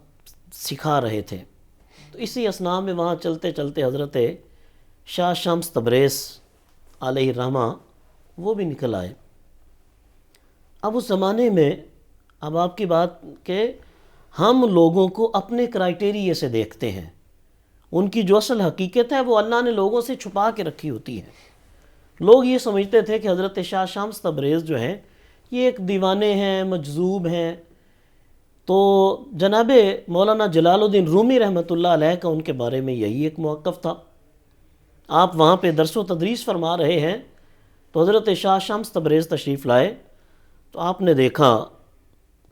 سکھا رہے تھے. تو اسی اثناء میں وہاں چلتے چلتے حضرت شاہ شمس تبریز علیہ الرحمہ وہ بھی نکل آئے. اب اس زمانے میں، اب آپ کی بات کہ ہم لوگوں کو اپنے کرائٹیریے سے دیکھتے ہیں، ان کی جو اصل حقیقت ہے وہ اللہ نے لوگوں سے چھپا کے رکھی ہوتی ہے. لوگ یہ سمجھتے تھے کہ حضرت شاہ شمس تبریز جو ہیں یہ ایک دیوانے ہیں، مجذوب ہیں. تو جناب مولانا جلال الدین رومی رحمۃ اللہ علیہ کا ان کے بارے میں یہی ایک موقف تھا. آپ وہاں پہ درس و تدریس فرما رہے ہیں تو حضرت شاہ شمس تبریز تشریف لائے. تو آپ نے دیکھا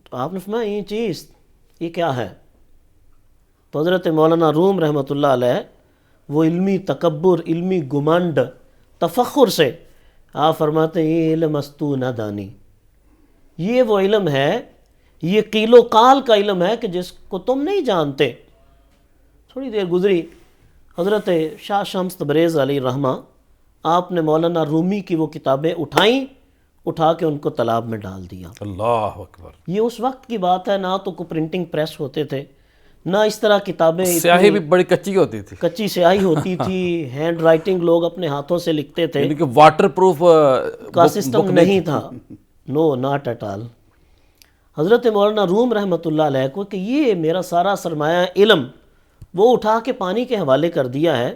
تو آپ نے فرمایا یہ چیز یہ کیا ہے؟ تو حضرت مولانا روم رحمۃ اللہ علیہ وہ علمی تکبر، علمی گمنڈ، تفخر سے آپ فرماتے ہیں یہ علم استو نہ دانی، یہ وہ علم ہے، یہ قیل و قال کا علم ہے کہ جس کو تم نہیں جانتے. تھوڑی دیر گزری، حضرت شاہ شمس تبریز علیہ الرحمہ آپ نے مولانا رومی کی وہ کتابیں اٹھائیں، اٹھا کے ان کو تالاب میں ڈال دیا. اللہ اکبر. یہ اس وقت کی بات ہے، نہ تو کوئی پرنٹنگ پریس ہوتے تھے، نہ اس طرح کتابیں سیاہی بھی بڑی کچی ہوتی تھی، کچی سیاہی ہوتی تھی، ہینڈ رائٹنگ لوگ اپنے ہاتھوں سے لکھتے تھے، یعنی کہ واٹر پروف کا سسٹم نہیں تھا، نو ناٹ ایٹ آل۔ حضرت مولانا روم رحمۃ اللہ علیہ کو کہ یہ میرا سارا سرمایہ علم وہ اٹھا کے پانی کے حوالے کر دیا ہے،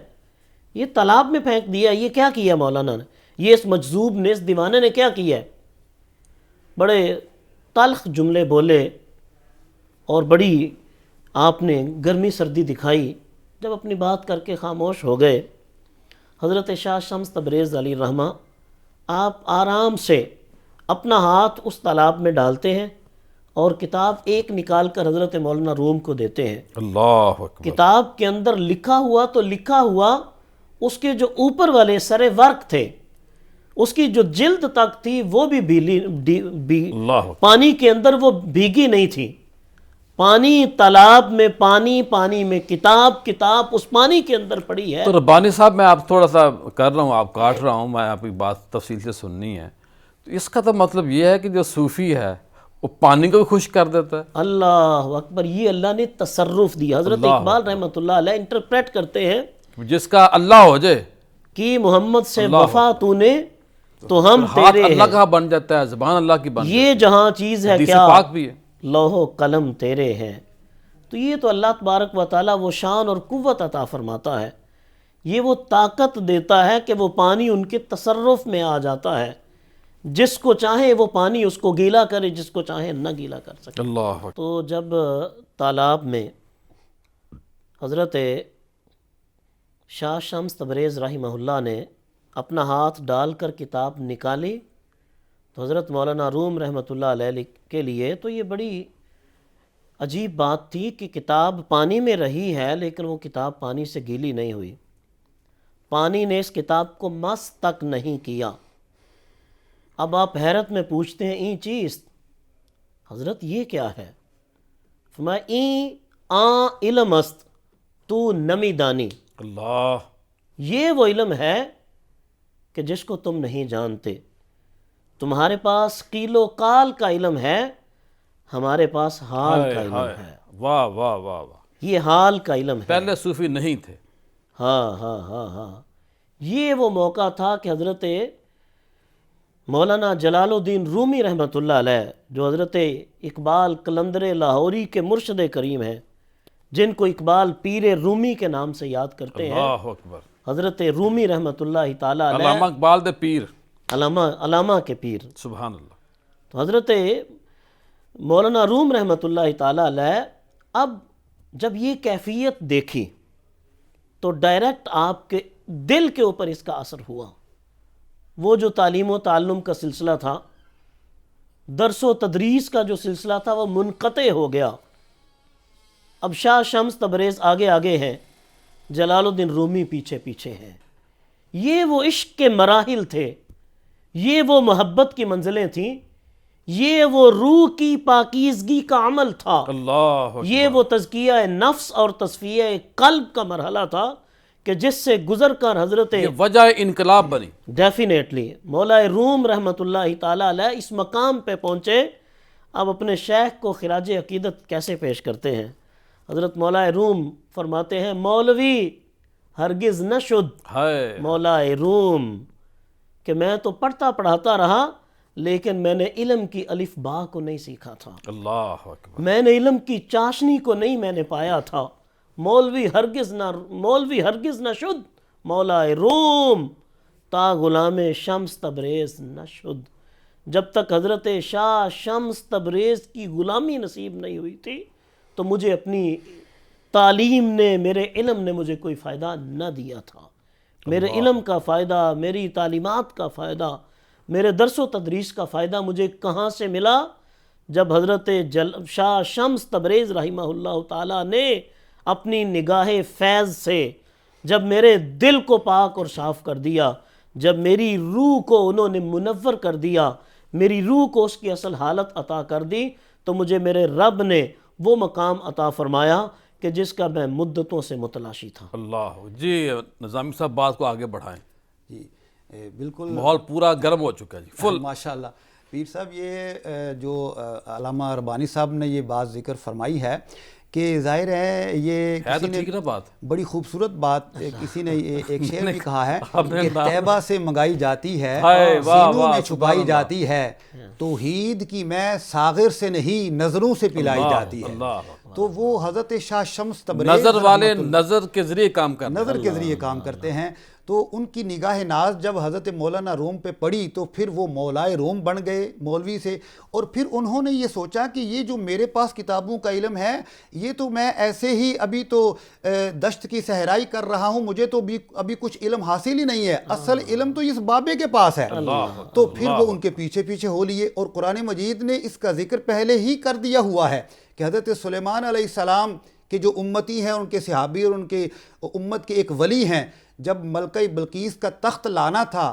یہ تالاب میں پھینک دیا، یہ کیا کیا مولانا نے، یہ اس مجذوب نے، اس دیوانے نے کیا کیا ہے؟ بڑے تلخ جملے بولے اور بڑی آپ نے گرمی سردی دکھائی۔ جب اپنی بات کر کے خاموش ہو گئے، حضرت شاہ شمس تبریز علی رحمہ آپ آرام سے اپنا ہاتھ اس تالاب میں ڈالتے ہیں اور کتاب ایک نکال کر حضرت مولانا روم کو دیتے ہیں۔ اللہ اکبر، کتاب کے اندر لکھا ہوا تو لکھا ہوا، اس کے جو اوپر والے سرے ورق تھے، اس کی جو جلد تک تھی وہ بھی اللہ اکبر، پانی کے اندر وہ بھیگی نہیں تھی۔ پانی تالاب میں پانی، پانی میں کتاب، کتاب اس پانی کے اندر پڑی ہے۔ تو ربانی صاحب میں آپ تھوڑا سا کر رہا ہوں، آپ کاٹ رہا ہوں، میں آپ کی بات تفصیل سے سننی ہے۔ تو اس کا تو مطلب یہ ہے کہ جو صوفی ہے وہ پانی کو بھی خوش کر دیتا ہے۔ اللہ اکبر، یہ اللہ نے تصرف دیا۔ حضرت اقبال رحمۃ اللہ علیہ انٹرپریٹ کرتے ہیں جس کا اللہ ہو جائے کہ محمد سے وفا تو نے تو ہم ہاتھ تیرے اللہ ہیں، کا بن جاتا ہے، زبان اللہ کی بن جاتی یہ جہاں چیز ہے حدیث کیا، پاک بھی ہے۔ لوح و قلم تیرے ہیں۔ تو یہ تو اللہ تبارک و تعالیٰ وہ شان اور قوت عطا فرماتا ہے، یہ وہ طاقت دیتا ہے کہ وہ پانی ان کے تصرف میں آ جاتا ہے، جس کو چاہے وہ پانی اس کو گیلا کرے، جس کو چاہے نہ گیلا کر سکے۔ اللہ اکبر، تو جب تالاب میں حضرت شاہ شمس تبریز رحمہ اللہ نے اپنا ہاتھ ڈال کر کتاب نکالی تو حضرت مولانا روم رحمۃ اللہ علیہ کے لیے تو یہ بڑی عجیب بات تھی کہ کتاب پانی میں رہی ہے لیکن وہ کتاب پانی سے گیلی نہیں ہوئی، پانی نے اس کتاب کو مس تک نہیں کیا۔ اب آپ حیرت میں پوچھتے ہیں این چیز حضرت یہ کیا ہے؟ فرمایا این آ علم است تو نمی دانی، اللہ، یہ وہ علم ہے کہ جس کو تم نہیں جانتے۔ تمہارے پاس قیل و قال کا علم ہے، ہمارے پاس حال کا علم ہے۔ واہ واہ واہ واہ، یہ حال کا علم ہے۔ پہلے صوفی نہیں تھے۔ ہاں ہاں ہاں ہاں، یہ وہ موقع تھا کہ حضرت مولانا جلال الدین رومی رحمۃ اللہ علیہ، جو حضرت اقبال قلندر لاہوری کے مرشد کریم ہیں، جن کو اقبال پیر رومی کے نام سے یاد کرتے ہیں، اللہ اکبر، حضرت رومی رحمۃ اللہ تعالیٰ علیہ، علامہ اقبال دے پیر، علامہ کے پیر۔ سبحان اللہ۔ تو حضرت مولانا روم رحمۃ اللہ تعالیٰ علیہ اب جب یہ کیفیت دیکھی تو ڈائریکٹ آپ کے دل کے اوپر اس کا اثر ہوا۔ وہ جو تعلیم و تعلم کا سلسلہ تھا، درس و تدریس کا جو سلسلہ تھا، وہ منقطع ہو گیا۔ اب شاہ شمس تبریز آگے آگے ہیں، جلال الدین رومی پیچھے پیچھے ہیں۔ یہ وہ عشق کے مراحل تھے، یہ وہ محبت کی منزلیں تھیں، یہ وہ روح کی پاکیزگی کا عمل تھا، اللہ اکبر، یہ وہ تزکیہ نفس اور تصفیہ قلب کا مرحلہ تھا کہ جس سے گزر کر حضرت یہ وجہ انقلاب بنی۔ ڈیفینیٹلی مولا روم رحمۃ اللہ تعالیٰ علیہ اس مقام پہ پہنچے۔ اب اپنے شیخ کو خراج عقیدت کیسے پیش کرتے ہیں؟ حضرت مولا روم فرماتے ہیں مولوی ہرگز نہ شد ہے مولا روم، کہ میں تو پڑھتا پڑھاتا رہا لیکن میں نے علم کی الف با کو نہیں سیکھا تھا، اللہ اکبر، میں نے علم کی چاشنی کو نہیں میں نے پایا تھا۔ مولوی ہرگز نہ شد مولا روم تا غلام شمس تبریز نہ شد۔ جب تک حضرت شاہ شمس تبریز کی غلامی نصیب نہیں ہوئی تھی تو مجھے اپنی تعلیم نے، میرے علم نے مجھے کوئی فائدہ نہ دیا تھا۔ میرے علم کا فائدہ، میری تعلیمات کا فائدہ، میرے درس و تدریس کا فائدہ مجھے کہاں سے ملا؟ جب حضرت شاہ شمس تبریز رحمہ اللہ تعالیٰ نے اپنی نگاہ فیض سے جب میرے دل کو پاک اور صاف کر دیا، جب میری روح کو انہوں نے منور کر دیا، میری روح کو اس کی اصل حالت عطا کر دی، تو مجھے میرے رب نے وہ مقام عطا فرمایا کہ جس کا میں مدتوں سے متلاشی تھا۔ اللہ جی، نظامی صاحب بات کو آگے بڑھائیں، جی بالکل، ماحول پورا گرم ہو چکا ہے جی، فل۔ ماشاءاللہ پیر صاحب، یہ جو علامہ ربانی صاحب نے یہ بات ذکر فرمائی ہے کہ ظاہر ہے یہ ہے تو کسی نے ٹھیک نا بات. بڑی خوبصورت بات کسی نے ایک شعر بھی کہا ہے آپ نے کہ طیبہ سے منگائی جاتی ہے ہائے واہ سینوں واہ میں چھپائی سبحان جاتی ہے، توحید کی میں ساغر سے نہیں نظروں سے پلائی اللہ جاتی ہے. اللہ. تو وہ حضرت شاہ شمس تبریز نظر والے رحمۃ اللہ نظر کے ذریعے کام کرتے ہیں. نظر کے ذریعے کام کرتے ہیں. تو ان کی نگاہ ناز جب حضرت مولانا روم پہ پڑی تو پھر وہ مولائے روم بن گئے مولوی سے، اور پھر انہوں نے یہ سوچا کہ یہ جو میرے پاس کتابوں کا علم ہے یہ تو میں ایسے ہی ابھی تو دشت کی صحرائی کر رہا ہوں، مجھے تو ابھی کچھ علم حاصل ہی نہیں ہے، اصل علم تو اس بابے کے پاس ہے. تو پھر وہ ان کے پیچھے پیچھے ہو لیے، اور قرآن مجید نے اس کا ذکر پہلے ہی کر دیا ہوا ہے کہ حضرت سلیمان علیہ السلام کہ جو امتی ہیں، ان کے صحابی اور ان کے امت کے ایک ولی ہیں، جب ملکہ بلقیس کا تخت لانا تھا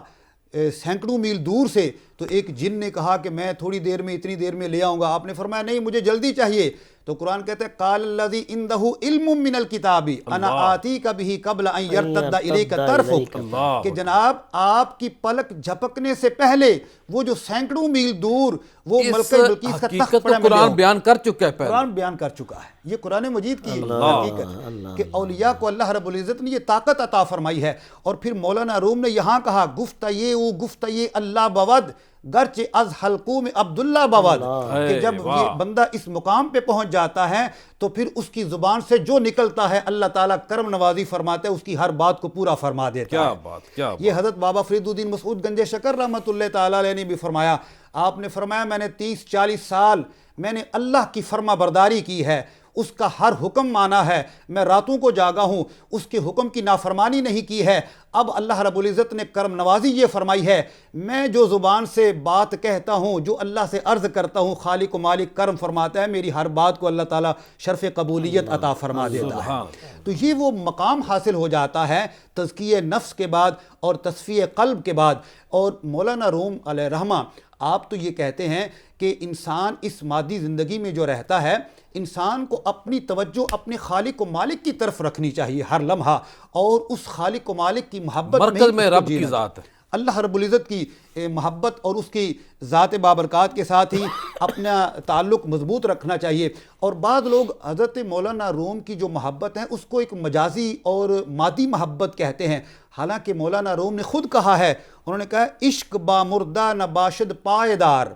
سینکڑوں میل دور سے، تو ایک جن نے کہا کہ میں تھوڑی دیر میں اتنی دیر میں لے آؤں گا. آپ نے فرمایا نہیں مجھے جلدی چاہیے. تو قرآن کہتا ہے قال الذی عندہ علم من الکتاب انا آتیک بہ قبل ان یرتد الیک طرفک، کہ جناب آپ کی پلک جھپکنے سے پہلے وہ جو سینکڑوں میل دور وہ ملکہ بلقیس کا تخت پڑا میں قرآن بیان کر چکا ہے پہلے. قرآن بیان کر چکا ہے. یہ قرآن مجید کی حقیقت کہ اولیاء کو اللہ رب العزت نے یہ طاقت عطا فرمائی ہے. اور پھر مولانا روم نے یہاں کہا گفتہ اللہ بود گرچہ از حلقوں میں عبداللہ بود، کہ جب یہ بندہ اس مقام پہ پہنچ جاتا ہے تو پھر اس کی زبان سے جو نکلتا ہے اللہ تعالیٰ کرم نوازی فرماتا ہے، اس کی ہر بات کو پورا فرما دیتا ہے. کیا یہ حضرت بابا فرید الدین مسعود گنج شکر رحمۃ اللہ تعالیٰ علیہ نے بھی فرمایا. آپ نے فرمایا میں نے 30-40 سال میں نے اللہ کی فرما برداری کی ہے، اس کا ہر حکم مانا ہے، میں راتوں کو جاگا ہوں، اس کے حکم کی نافرمانی نہیں کی ہے. اب اللہ رب العزت نے کرم نوازی یہ فرمائی ہے، میں جو زبان سے بات کہتا ہوں، جو اللہ سے عرض کرتا ہوں، خالق و مالک کرم فرماتا ہے، میری ہر بات کو اللہ تعالیٰ شرف قبولیت عطا فرما دیتا ہے. تو یہ وہ مقام حاصل ہو جاتا ہے تزکیہ نفس کے بعد اور تصفیہ قلب کے بعد. اور مولانا روم علیہ رحمہ آپ تو یہ کہتے ہیں کہ انسان اس مادی زندگی میں جو رہتا ہے، انسان کو اپنی توجہ اپنے خالق و مالک کی طرف رکھنی چاہیے ہر لمحہ، اور اس خالق و مالک کی محبت مرکز میں رب کی ذات ہے، اللہ رب العزت کی محبت اور اس کی ذات بابرکات کے ساتھ ہی اپنا تعلق مضبوط رکھنا چاہیے. اور بعض لوگ حضرت مولانا روم کی جو محبت ہے اس کو ایک مجازی اور مادی محبت کہتے ہیں، حالانکہ مولانا روم نے خود کہا ہے، انہوں نے کہا عشق با مردہ نہ باشد پائیدار،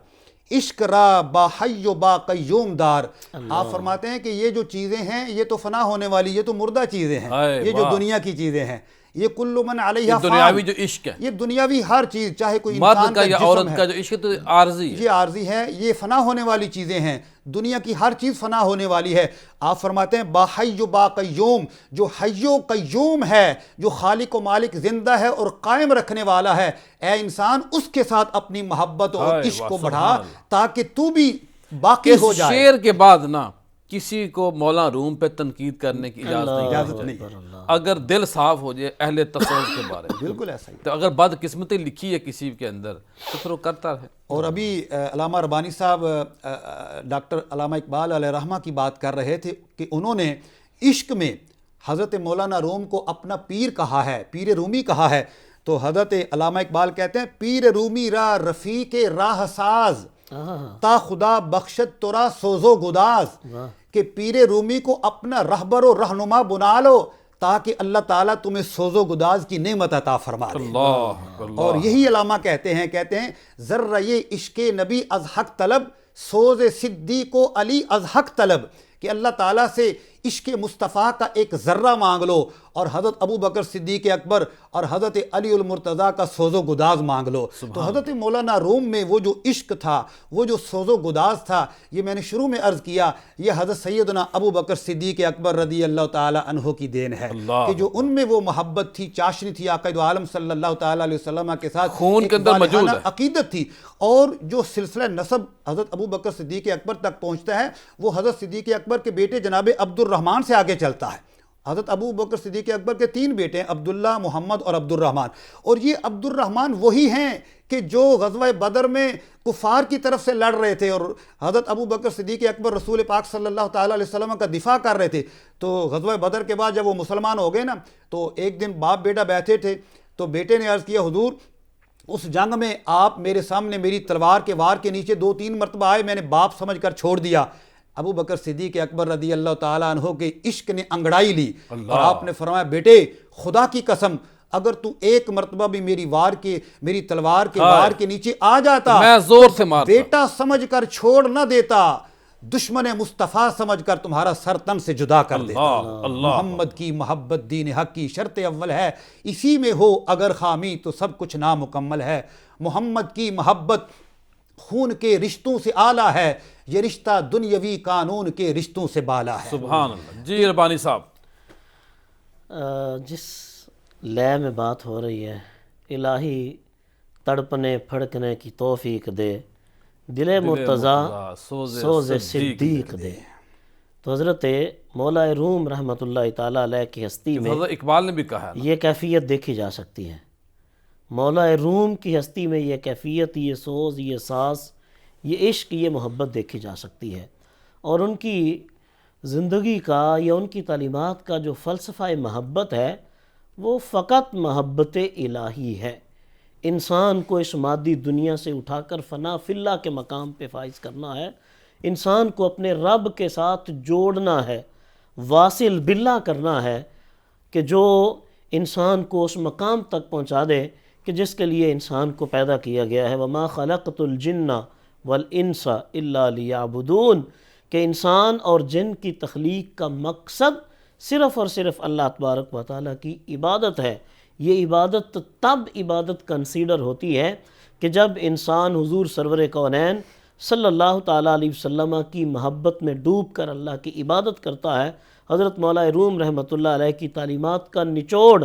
عشق را با حی و با قیوم دار. آپ فرماتے ہیں کہ یہ جو چیزیں ہیں یہ تو فنا ہونے والی، یہ تو مردہ چیزیں ہیں، یہ جو دنیا کی چیزیں ہیں، یہ کل من علیہا فان، دنیاوی جو عشق ہے، یہ دنیاوی ہر چیز، چاہے کوئی مرد انسان کا یا جسم عورت ہے، کا جو عشق تو عارضی ہے، یہ عارضی ہے، یہ فنا ہونے والی چیزیں ہیں، دنیا کی ہر چیز فنا ہونے والی ہے. آپ فرماتے ہیں با حی و با قیوم، جو حی و قیوم ہے، جو خالق و مالک زندہ ہے اور قائم رکھنے والا ہے، اے انسان اس کے ساتھ اپنی محبت اور عشق کو بڑھا تاکہ تو بھی باقی ہو جائے. شعر کے بعد نا کسی کو مولانا روم پہ تنقید کرنے کی اجازت نہیں ہے، اگر دل صاف ہو جائے اہل تصوف کے بارے میں. بالکل ایسا ہی. تو اگر بدقسمتی لکھی ہے کسی کے اندر تو پھر وہ کرتا ہے. اور ابھی علامہ ربانی صاحب ڈاکٹر علامہ اقبال علیہ رحمہ کی بات کر رہے تھے کہ انہوں نے عشق میں حضرت مولانا روم کو اپنا پیر کہا ہے، پیر رومی کہا ہے. تو حضرت علامہ اقبال کہتے ہیں پیر رومی را رفیق راہ ساز تا خدا بخشت ترا سوز و گداز، کہ پیر رومی کو اپنا رہبر و رہنما بنا لو تاکہ اللہ تعالیٰ تمہیں سوز و گداز کی نعمت عطا فرما دے. اور یہی علامہ کہتے ہیں ذرہ یہ عشق نبی از حق طلب، سوز صدیق و علی از حق طلب، کہ اللہ تعالیٰ سے عشق مصطفیٰ کا ایک ذرہ مانگ لو، اور حضرت ابو بکر صدیق اکبر اور حضرت علی المرتضیٰ کا سوز و گداز مانگ لو. تو حضرت مولانا روم میں وہ جو عشق تھا، وہ جو سوز و گداز تھا، یہ میں نے شروع میں عرض کیا، یہ حضرت سیدنا ابو بکر صدیق اکبر رضی اللہ تعالی عنہ کی دین ہے کہ جو ان میں وہ محبت تھی، چاشنی تھی آقا دو عالم صلی اللہ تعالی علیہ وسلم کے ساتھ، خون کے اندر موجود ہے، عقیدت تھی. اور جو سلسلہ نسب حضرت ابو بکر صدیق اکبر تک پہنچتا ہے وہ حضرت صدیق اکبر کے بیٹے جناب عبد الرحمن سے آگے چلتا ہے. حضرت ابو بکر صدیق اکبر کے 3 بیٹے ہیں، عبداللہ، محمد اور عبد الرحمن. اور یہ عبد الرحمن وہی ہیں کہ جو غزوہ بدر میں کفار کی طرف سے لڑ رہے تھے، اور حضرت ابو بکر صدیق اکبر رسول پاک صلی اللہ تعالیٰ علیہ وسلم کا دفاع کر رہے تھے. تو غزوہ بدر کے بعد جب وہ مسلمان ہو گئے نا، تو ایک دن باپ بیٹا بیٹھے تھے، تو بیٹے نے عرض کیا حضور اس جنگ میں آپ میرے سامنے میری تلوار کے وار کے نیچے 2-3 مرتبہ آئے، میں نے باپ سمجھ کر چھوڑ دیا. ابو بکر صدیق اکبر رضی اللہ تعالیٰ عنہ کے عشق نے انگڑائی لی اور آپ نے فرمایا بیٹے خدا کی قسم اگر تو ایک مرتبہ بھی میری تلوار کے وار کے نیچے آ جاتا میں زور سے مارتا، بیٹا سمجھ کر چھوڑ نہ دیتا، دشمن مصطفیٰ سمجھ کر تمہارا سر تن سے جدا کر دیتا۔ محمد کی محبت دین حق کی شرط اول ہے، اسی میں ہو اگر خامی تو سب کچھ نامکمل ہے۔ محمد کی محبت خون کے رشتوں سے اعلیٰ ہے، یہ رشتہ دنیاوی قانون کے رشتوں سے بالا ہے۔ سبحان اللہ۔ جی ربانی صاحب، جس لے میں بات ہو رہی ہے، الہی تڑپنے پھڑکنے کی توفیق دے، دل مرتضیٰ سوز صدیق دے۔ تو حضرت مولا روم رحمۃ اللہ تعالیٰ علیہ کی ہستی میں حضرت اقبال نے بھی کہا ہے یہ کیفیت دیکھی جا سکتی ہے۔ مولا روم کی ہستی میں یہ کیفیت، یہ سوز، یہ ساز، یہ عشق، یہ محبت دیکھی جا سکتی ہے۔ اور ان کی زندگی کا یا ان کی تعلیمات کا جو فلسفہ محبت ہے وہ فقط محبت الہی ہے۔ انسان کو اس مادی دنیا سے اٹھا کر فنا فی اللہ کے مقام پہ فائز کرنا ہے، انسان کو اپنے رب کے ساتھ جوڑنا ہے، واصل باللہ کرنا ہے کہ جو انسان کو اس مقام تک پہنچا دے کہ جس کے لیے انسان کو پیدا کیا گیا ہے۔ وَمَا خَلَقْتُ الْجِنَّ وَالْإِنسَ إِلَّا لِيَعْبُدُونَ، کہ انسان اور جن کی تخلیق کا مقصد صرف اور صرف اللہ تبارک و تعالیٰ کی عبادت ہے۔ یہ عبادت تب عبادت کنسیڈر ہوتی ہے کہ جب انسان حضور سرور کونین صلی اللہ تعالیٰ علیہ وسلم کی محبت میں ڈوب کر اللہ کی عبادت کرتا ہے۔ حضرت مولا روم رحمۃ اللہ علیہ کی تعلیمات کا نچوڑ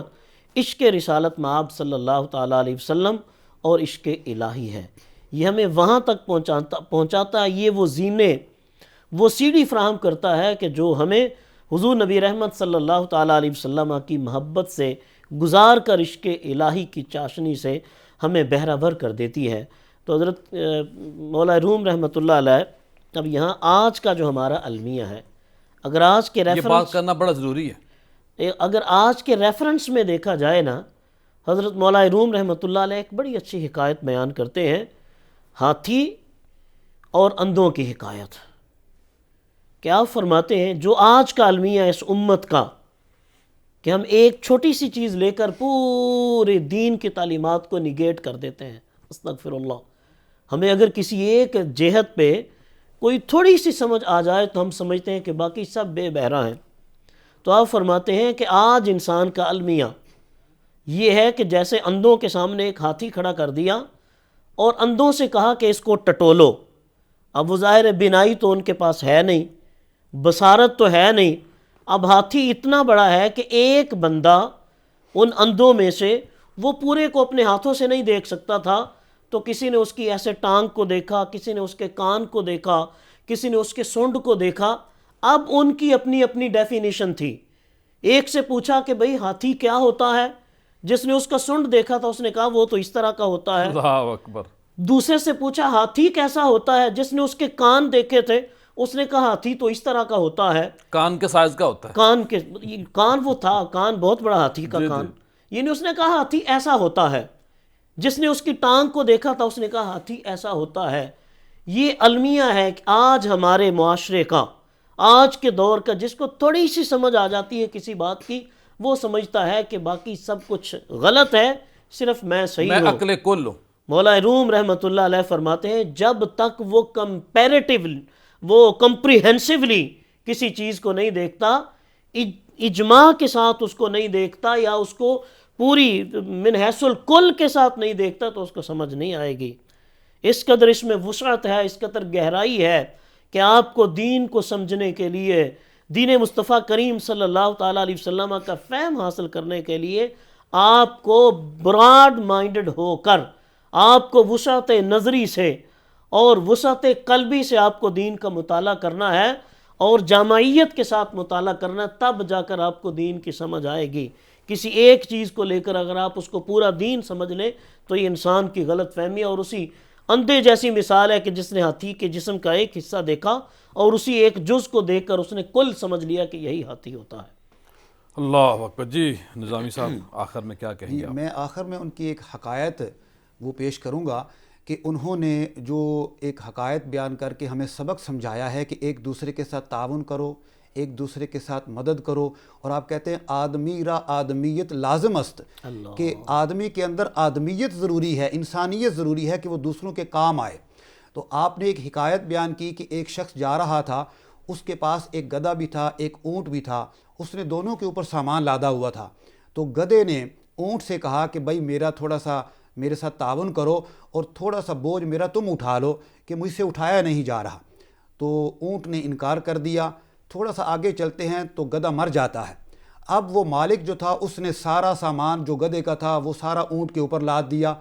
عشق رسالت مآب صلی اللہ تعالیٰ علیہ وسلم اور عشق الہی ہے۔ یہ ہمیں وہاں تک پہنچاتا ہے، یہ وہ زینے، وہ سیڑھی فراہم کرتا ہے کہ جو ہمیں حضور نبی رحمت صلی اللہ تعالیٰ علیہ وسلم کی محبت سے گزار کر عشق الہی کی چاشنی سے ہمیں بہرہ ور کر دیتی ہے۔ تو حضرت مولا روم رحمۃ اللہ علیہ، اب یہاں آج کا جو ہمارا المیہ ہے، اگر آج کے یہ بات کرنا بڑا ضروری ہے، اگر آج کے ریفرنس میں دیکھا جائے نا، حضرت مولا روم رحمۃ اللہ علیہ ایک بڑی اچھی حکایت بیان کرتے ہیں، ہاتھی اور اندھوں کی حکایت۔ کیا فرماتے ہیں جو آج کا المیہ اس امت کا کہ ہم ایک چھوٹی سی چیز لے کر پورے دین کی تعلیمات کو نگیٹ کر دیتے ہیں، استغفر اللہ۔ ہمیں اگر کسی ایک جہت پہ کوئی تھوڑی سی سمجھ آ جائے تو ہم سمجھتے ہیں کہ باقی سب بے بہرا ہیں۔ تو آپ فرماتے ہیں کہ آج انسان کا المیہ یہ ہے کہ جیسے اندھوں کے سامنے ایک ہاتھی کھڑا کر دیا اور اندھوں سے کہا کہ اس کو ٹٹولو۔ اب وہ ظاہر بینائی تو ان کے پاس ہے نہیں، بصارت تو ہے نہیں، اب ہاتھی اتنا بڑا ہے کہ ایک بندہ ان اندھوں میں سے وہ پورے کو اپنے ہاتھوں سے نہیں دیکھ سکتا تھا، تو کسی نے اس کی ایسے ٹانگ کو دیکھا، کسی نے اس کے کان کو دیکھا، کسی نے اس کے سونڈ کو دیکھا۔ اب ان کی اپنی اپنی ڈیفینیشن تھی۔ ایک سے پوچھا کہ بھئی ہاتھی کیا ہوتا ہے، جس نے اس کا سونڈ دیکھا تھا اس نے کہا وہ تو اس طرح کا ہوتا ہے۔ اللہ اکبر۔ دوسرے سے پوچھا ہاتھی کیسا ہوتا ہے، جس نے اس کے کان دیکھے تھے اس نے کہا ہاتھی تو اس طرح کا ہوتا ہے۔ کان کے سائز کا ہوتا ہے، کان وہ تھا، کان بہت بڑا ہاتھی کا کان، یعنی اس نے کہا ہاتھی ایسا ہوتا ہے۔ جس نے اس کی ٹانگ کو دیکھا تھا اس نے کہا ہاتھی ایسا ہوتا ہے۔ یہ المیہ ہے کہ آج ہمارے معاشرے کا، آج کے دور کا، جس کو تھوڑی سی سمجھ آ جاتی ہے کسی بات کی، وہ سمجھتا ہے کہ باقی سب کچھ غلط ہے، صرف میں صحیح میں ہوں۔ عقل کل ہوں۔ مولا روم رحمۃ اللہ علیہ فرماتے ہیں جب تک وہ وہ کمپریہنسولی کسی چیز کو نہیں دیکھتا، اجماع کے ساتھ اس کو نہیں دیکھتا، یا اس کو پوری من حیث الکل کے ساتھ نہیں دیکھتا، تو اس کو سمجھ نہیں آئے گی۔ اس قدر اس میں وسعت ہے، اس قدر گہرائی ہے کہ آپ کو دین کو سمجھنے کے لیے، دین مصطفیٰ کریم صلی اللہ تعالیٰ علیہ وسلم کا فہم حاصل کرنے کے لیے آپ کو براڈ مائنڈڈ ہو کر، آپ کو وسعت نظری سے اور وسعت قلبی سے آپ کو دین کا مطالعہ کرنا ہے، اور جامعیت کے ساتھ مطالعہ کرنا، تب جا کر آپ کو دین کی سمجھ آئے گی۔ کسی ایک چیز کو لے کر اگر آپ اس کو پورا دین سمجھ لیں تو یہ انسان کی غلط فہمی ہے، اور اسی اندھے جیسی مثال ہے کہ جس نے ہاتھی کے جسم کا ایک حصہ دیکھا اور اسی ایک جز کو دیکھ کر اس نے کل سمجھ لیا کہ یہی ہاتھی ہوتا ہے۔ اللہ اکبر۔ جی نظامی صاحب، آخر میں کیا کہیں گے آپ؟ میں آخر میں ان کی ایک حکایت وہ پیش کروں گا کہ انہوں نے جو ایک حقائق بیان کر کے ہمیں سبق سمجھایا ہے کہ ایک دوسرے کے ساتھ تعاون کرو، ایک دوسرے کے ساتھ مدد کرو، اور آپ کہتے ہیں آدمی را آدمیت لازم است، کہ آدمی کے اندر آدمیت ضروری ہے، انسانیت ضروری ہے کہ وہ دوسروں کے کام آئے۔ تو آپ نے ایک حکایت بیان کی کہ ایک شخص جا رہا تھا، اس کے پاس ایک گدھا بھی تھا، ایک اونٹ بھی تھا، اس نے دونوں کے اوپر سامان لادا ہوا تھا۔ تو گدھے نے اونٹ سے کہا کہ بھائی میرا تھوڑا سا میرے ساتھ تعاون کرو اور تھوڑا سا بوجھ میرا تم اٹھا لو کہ مجھ سے اٹھایا نہیں جا رہا۔ تو اونٹ نے انکار کر دیا۔ تھوڑا سا آگے چلتے ہیں تو گدھا مر جاتا ہے۔ اب وہ مالک جو تھا اس نے سارا سامان جو گدھے کا تھا وہ سارا اونٹ کے اوپر لاد دیا،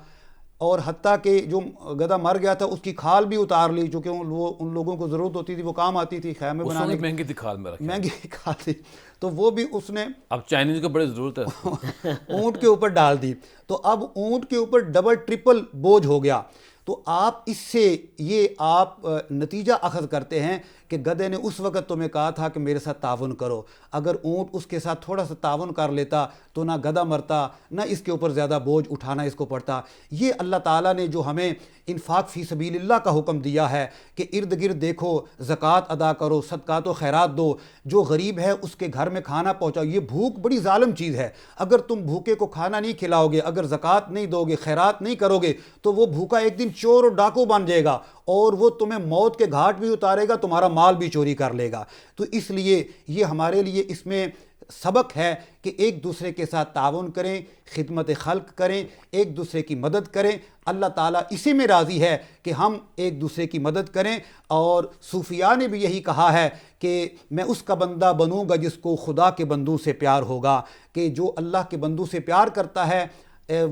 اور حتیٰ کہ جو گدھا مر گیا تھا اس کی کھال بھی اتار لی، چونکہ وہ ان لوگوں کو ضرورت ہوتی تھی، وہ کام آتی تھی خیمے بنانے کی، مہنگی تھی کھال میں رکھی، مہنگی کھال تھی، تو وہ بھی اس نے اب چائنیز کو بڑی ضرورت ہے اونٹ کے اوپر ڈال دی۔ تو اب اونٹ کے اوپر ڈبل ٹرپل بوجھ ہو گیا۔ تو آپ اس سے یہ آپ نتیجہ اخذ کرتے ہیں کہ گدھے نے اس وقت تمہیں کہا تھا کہ میرے ساتھ تعاون کرو، اگر اونٹ اس کے ساتھ تھوڑا سا تعاون کر لیتا تو نہ گدھا مرتا، نہ اس کے اوپر زیادہ بوجھ اٹھانا اس کو پڑتا۔ یہ اللہ تعالیٰ نے جو ہمیں انفاق فی سبیل اللہ کا حکم دیا ہے کہ ارد گرد دیکھو، زکوٰۃ ادا کرو، صدقات و خیرات دو، جو غریب ہے اس کے گھر میں کھانا پہنچاؤ۔ یہ بھوک بڑی ظالم چیز ہے، اگر تم بھوکے کو کھانا نہیں کھلاؤ گے، اگر زکوٰۃ نہیں دو گے، خیرات نہیں کرو گے، تو وہ بھوکا ایک دن چور اور ڈاکو بن جائے گا، اور وہ تمہیں موت کے گھاٹ بھی اتارے گا، تمہارا مال بھی چوری کر لے گا۔ تو اس لیے یہ ہمارے لیے اس میں سبق ہے کہ ایک دوسرے کے ساتھ تعاون کریں، خدمت خلق کریں، ایک دوسرے کی مدد کریں۔ اللہ تعالیٰ اسی میں راضی ہے کہ ہم ایک دوسرے کی مدد کریں، اور صوفیاء نے بھی یہی کہا ہے کہ میں اس کا بندہ بنوں گا جس کو خدا کے بندوں سے پیار ہوگا، کہ جو اللہ کے بندوں سے پیار کرتا ہے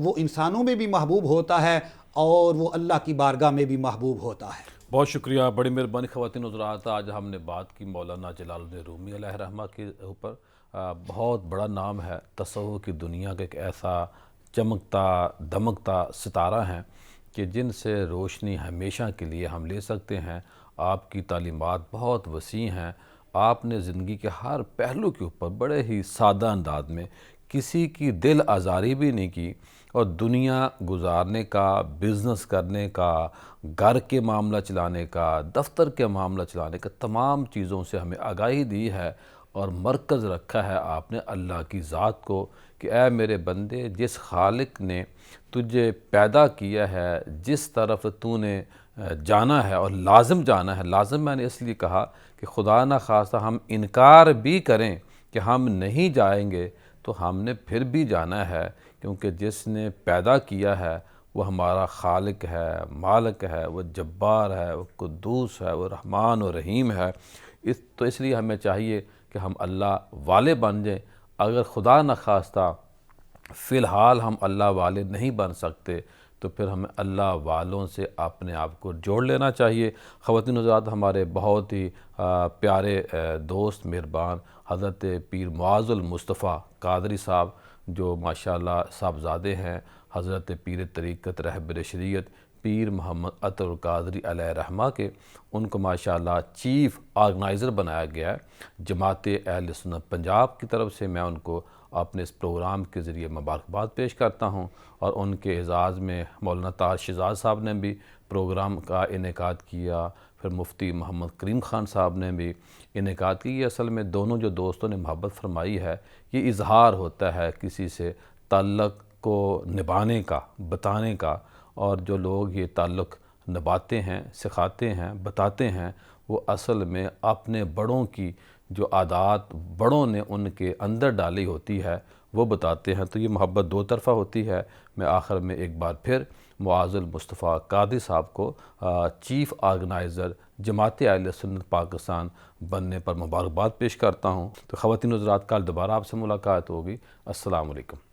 وہ انسانوں میں بھی محبوب ہوتا ہے اور وہ اللہ کی بارگاہ میں بھی محبوب ہوتا ہے۔ بہت شکریہ، بڑی مہربانی خواتین و حضرات۔ آج ہم نے بات کی مولانا جلال الدین رومی علیہ رحمہ کے اوپر۔ بہت بڑا نام ہے، تصوف کی دنیا کا ایک ایسا چمکتا دمکتا ستارہ ہیں کہ جن سے روشنی ہمیشہ کے لیے ہم لے سکتے ہیں۔ آپ کی تعلیمات بہت وسیع ہیں، آپ نے زندگی کے ہر پہلو کے اوپر بڑے ہی سادہ انداز میں کسی کی دل آزاری بھی نہیں کی، اور دنیا گزارنے کا، بزنس کرنے کا، گھر کے معاملہ چلانے کا، دفتر کے معاملہ چلانے کا، تمام چیزوں سے ہمیں آگاہی دی ہے، اور مرکز رکھا ہے آپ نے اللہ کی ذات کو کہ اے میرے بندے، جس خالق نے تجھے پیدا کیا ہے، جس طرف تو نے جانا ہے اور لازم جانا ہے، لازم میں نے اس لیے کہا کہ خدا نہ خواستہ ہم انکار بھی کریں کہ ہم نہیں جائیں گے تو ہم نے پھر بھی جانا ہے، کیونکہ جس نے پیدا کیا ہے وہ ہمارا خالق ہے، مالک ہے، وہ جبار ہے، وہ قدوس ہے، وہ رحمان و رحیم ہے۔ تو اس لیے ہمیں چاہیے کہ ہم اللہ والے بن جائیں۔ اگر خدا نخواستہ فی الحال ہم اللہ والے نہیں بن سکتے تو پھر ہمیں اللہ والوں سے اپنے آپ کو جوڑ لینا چاہیے۔ خواتین و حضرات، ہمارے بہت ہی پیارے دوست مہربان حضرت پیر معاذ المصطفیٰ قادری صاحب، جو ماشاءاللہ صاحبزادے ہیں حضرت پیر طریقت رہبر شریعت پیر محمد عطر القادری علیہ رحمہ کے، ان کو ماشاءاللہ چیف آرگنائزر بنایا گیا ہے جماعت اہل سنت پنجاب کی طرف سے۔ میں ان کو اپنے اس پروگرام کے ذریعے مبارکباد پیش کرتا ہوں، اور ان کے اعزاز میں مولانا طاہر شہزاد صاحب نے بھی پروگرام کا انعقاد کیا، پھر مفتی محمد کریم خان صاحب نے بھی انعقاد کی۔ یہ اصل میں دونوں جو دوستوں نے محبت فرمائی ہے، یہ اظہار ہوتا ہے کسی سے تعلق کو نبھانے کا، بتانے کا، اور جو لوگ یہ تعلق نبھاتے ہیں، سکھاتے ہیں، بتاتے ہیں، وہ اصل میں اپنے بڑوں کی جو عادات بڑوں نے ان کے اندر ڈالی ہوتی ہے وہ بتاتے ہیں۔ تو یہ محبت دو طرفہ ہوتی ہے۔ میں آخر میں ایک بار پھر معاذ المصطفیٰ قادری صاحب کو چیف آرگنائزر جماعت اہل سنت پاکستان بننے پر مبارکباد پیش کرتا ہوں۔ تو خواتین و حضرات، کل دوبارہ آپ سے ملاقات ہوگی۔ السلام علیکم۔